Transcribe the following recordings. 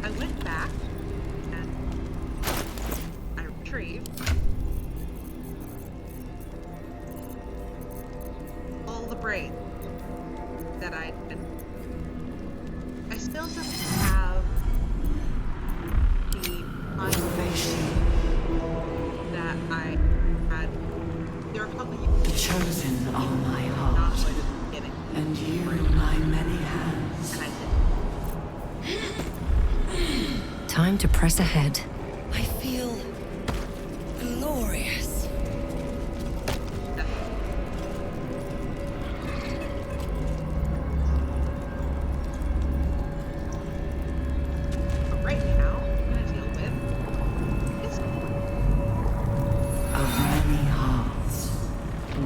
I went back and I retrieved all the braids that I still don't have the information that I had. There are a couple of The chosen are my heart, Nautiloid at the beginning, and you my many hands. and I Time to press ahead. I feel glorious. did. But right now, I'm gonna deal with this. Of many hearts,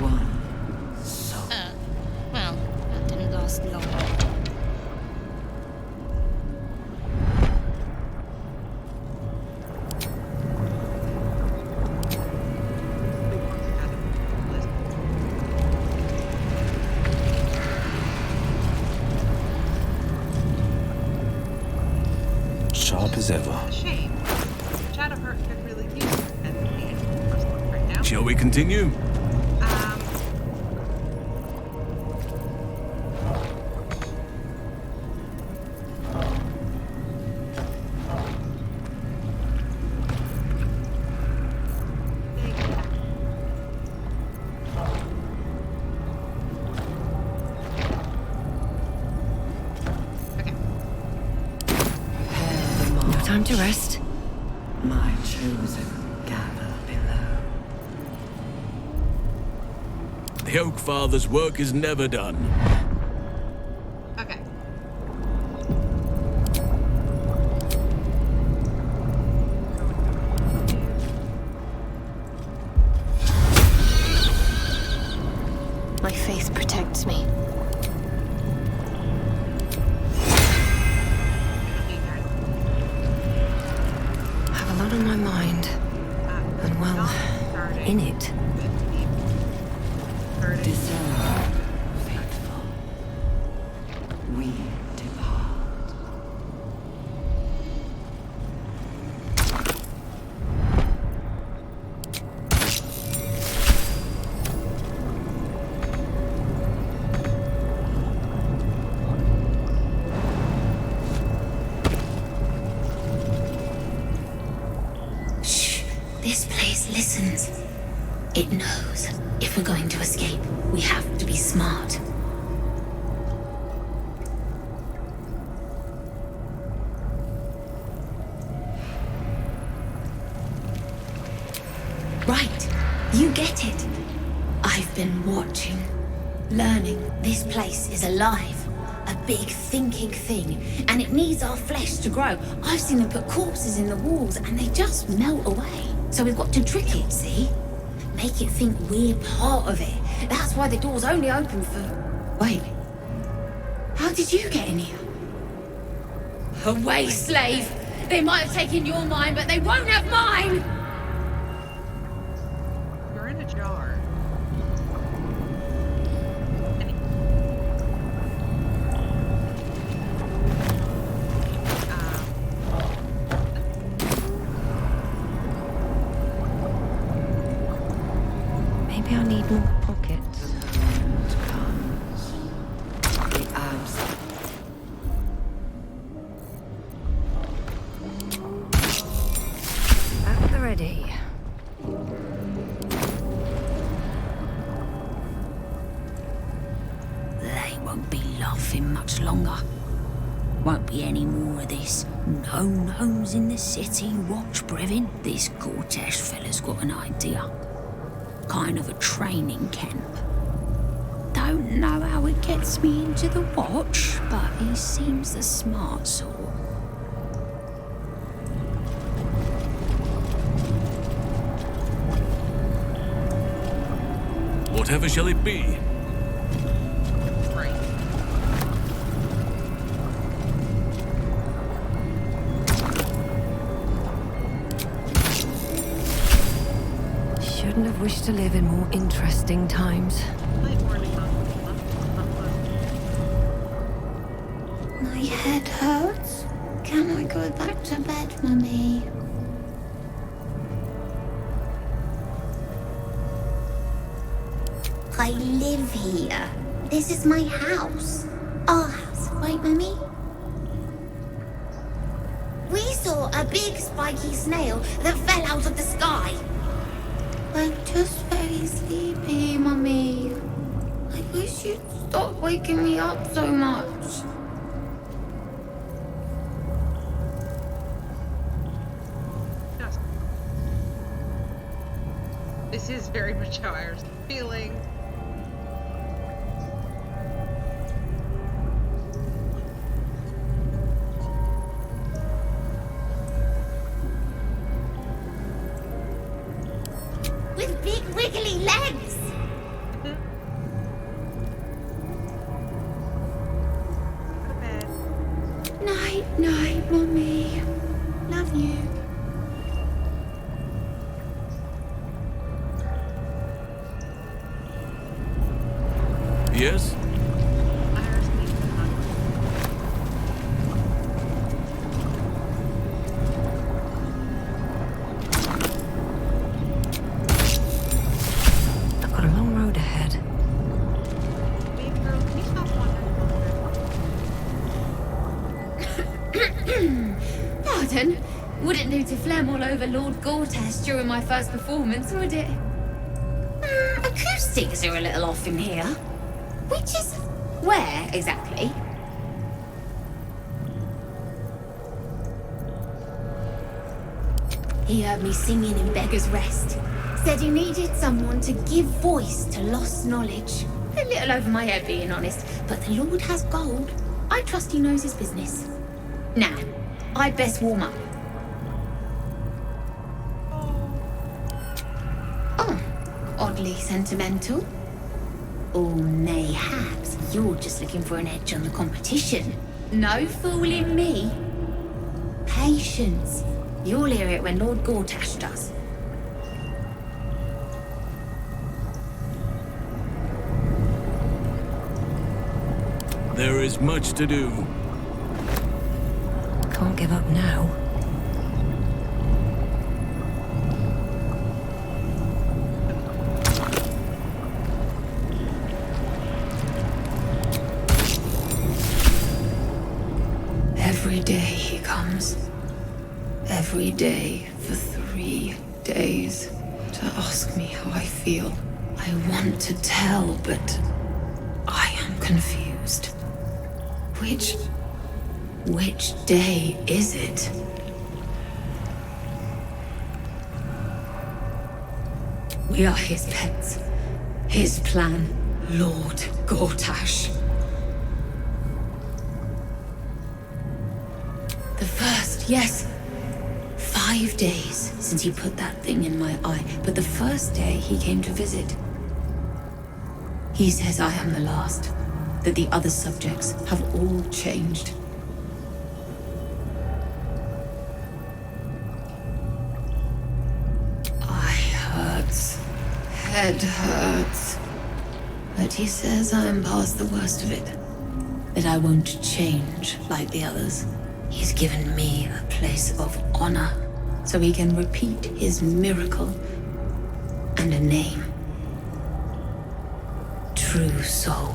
one soul. Well, that didn't last long. Sharp as ever. Shame. Shadowheart could really use it and me right now. Shall we continue? No time to rest. My chosen gather below. The Oak Father's work is never done. Okay. My faith protects me. I have a lot on my mind. And well, in it. Discern, faithful. We depart. Shh. This place listens. It knows. If we're going to escape, we have to be smart. Right. You get it. I've been watching, learning. This place is alive. A big thinking thing, and it needs our flesh to grow. I've seen them put corpses in the walls, and they just melt away. So we've got to trick it, see? Make it think we're part of it. That's why the door's only open for... Wait. How did you get in here? Away, slave! They might have taken your mind, but they won't have mine! You're in a jar. Maybe I need more pockets. And comes the absent. At the ready. They won't be laughing much longer. Won't be any more of this. No gnomes in the city. Watch, Brevin. This Cortesh fella's got an idea. Kind of a training camp. Don't know how it gets me into the watch, but he seems the smart sort. Whatever shall it be? Right. Shouldn't have wished to live in more interesting times. Light warning on. My head hurts. Can I go back to bed, Mummy? I live here. This is my house. Our house, right, Mummy? We saw a big spiky snail that fell out of the sky. I'm just very sleepy, Mummy. I wish you'd stop waking me up so much. Yes. This is very much how I was feeling. With big wiggly legs. Go to bed. Night, night, Mummy. Love you. Yes? Iris needs to hug. I've got a long road ahead. Baby girl, can you stop wandering? Pardon? Wouldn't do to phlegm all over Lord Gortash during my first performance, would it? Acoustics are a little off in here. Which is where exactly? He heard me singing in Beggar's Rest. Said he needed someone to give voice to lost knowledge. A little over my head, being honest, but the Lord has gold. I trust he knows his business. Now, I'd best warm up. Oh, oddly sentimental. Or mayhaps you're just looking for an edge on the competition. No fooling me. Patience. You'll hear it when Lord Gortash does. There is much to do. Can't give up now. Every day he comes. Every day for 3 days to ask me how I feel. I want to tell, but I am confused. Which day is it? We are his pets. His plan, Lord Gortash. The first, yes. 5 days since he put that thing in my eye, but the first day he came to visit. He says I am the last, that the other subjects have all changed. Eye hurts, head hurts, but he says I am past the worst of it, that I won't change like the others. He's given me a place of honor, so he can repeat his miracle and a name. True soul.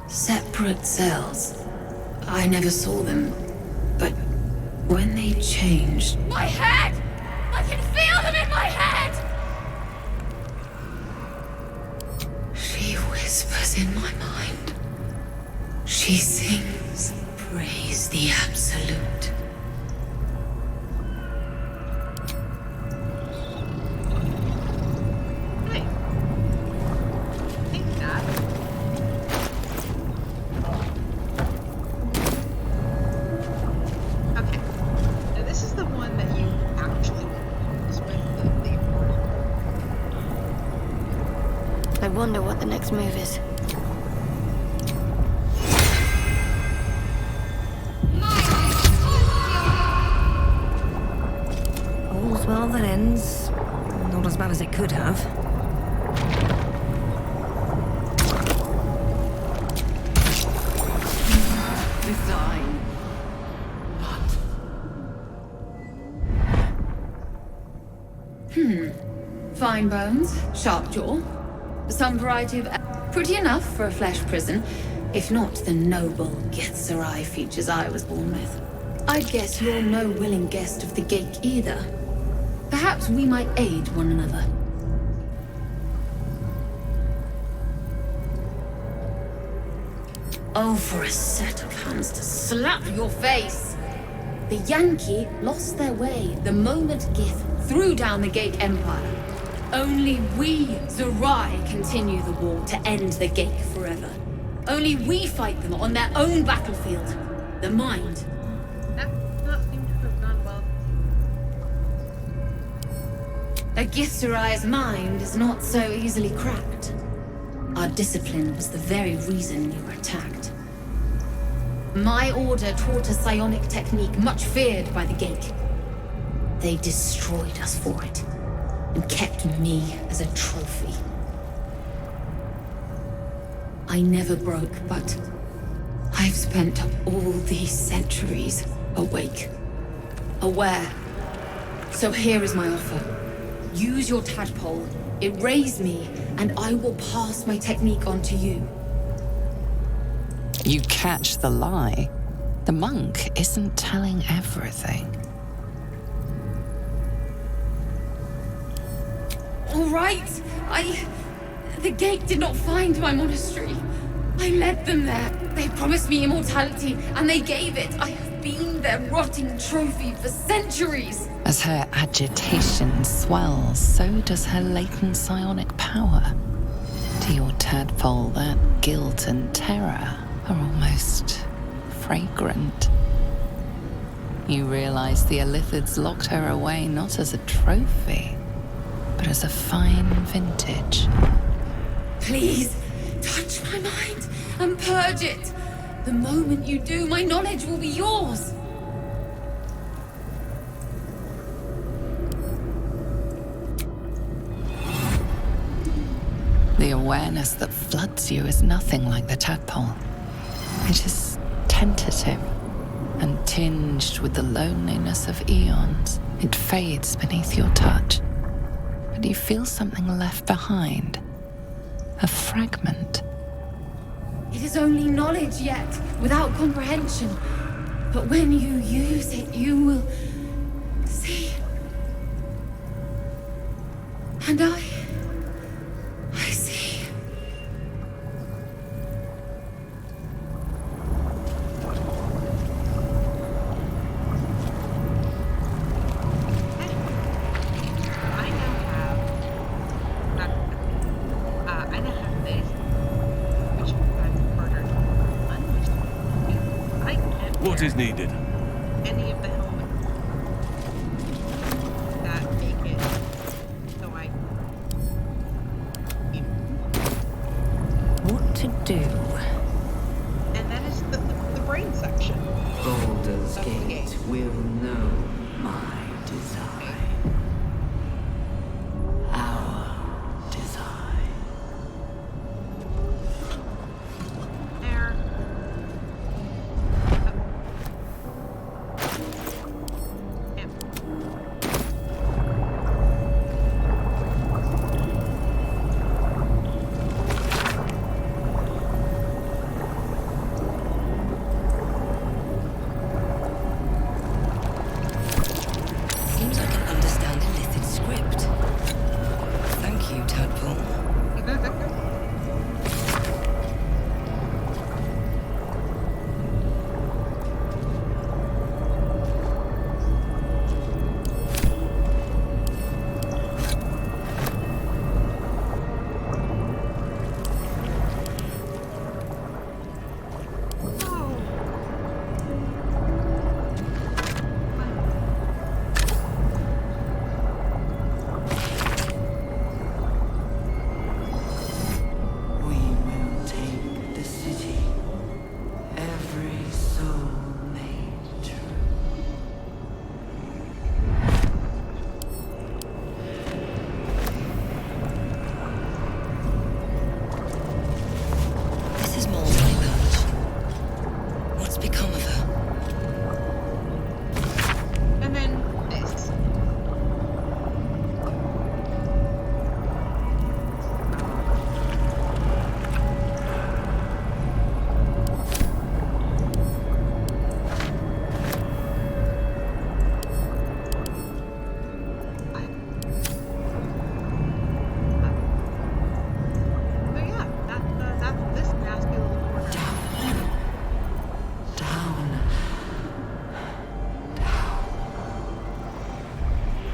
Separate cells. I never saw them, but when they changed... My head! I can feel them in my head! She whispers in my mind. She sings, praise the Absolute. Hey. Hey, Dad. Okay. Now this is the one that you actually use with the I wonder what the next move is. All's well that ends. Not as bad as it could have. Design. Fine bones, sharp jaw. Some variety of... Pretty enough for a flesh prison, if not the noble Githzerai features I was born with. I guess you're no willing guest of the Gate either. Perhaps we might aid one another. Oh, for a set of hands to slap your face! The Yankee lost their way the moment Gith threw down the Gate Empire. Only we, Zerai, continue the war to end the Gate forever. Only we fight them on their own battlefield, the mind. That does not seem to have gone well. A Githzerai's mind is not so easily cracked. Our discipline was the very reason you were attacked. My order taught a psionic technique much feared by the Gate. They destroyed us for it, and kept me as a trophy. I never broke, but I've spent all these centuries awake, aware. So here is my offer. Use your tadpole, erase me, and I will pass my technique on to you. You catch the lie. The monk isn't telling everything. All right, The Gate did not find my monastery. I led them there. They promised me immortality, and they gave it. I have been their rotting trophy for centuries. As her agitation swells, so does her latent psionic power. To your tadpole, that guilt and terror are almost fragrant. You realize the Illithids locked her away not as a trophy, but as a fine vintage. Please, touch my mind and purge it. The moment you do, my knowledge will be yours. The awareness that floods you is nothing like the tadpole. It is tentative and tinged with the loneliness of eons. It fades beneath your touch, but you feel something left behind. A fragment. It is only knowledge yet, without comprehension. But when you use it, you will see. And I see. I now have this, which I've ordered one, which I can't What is needed? any of the helmets that make it so I What to do?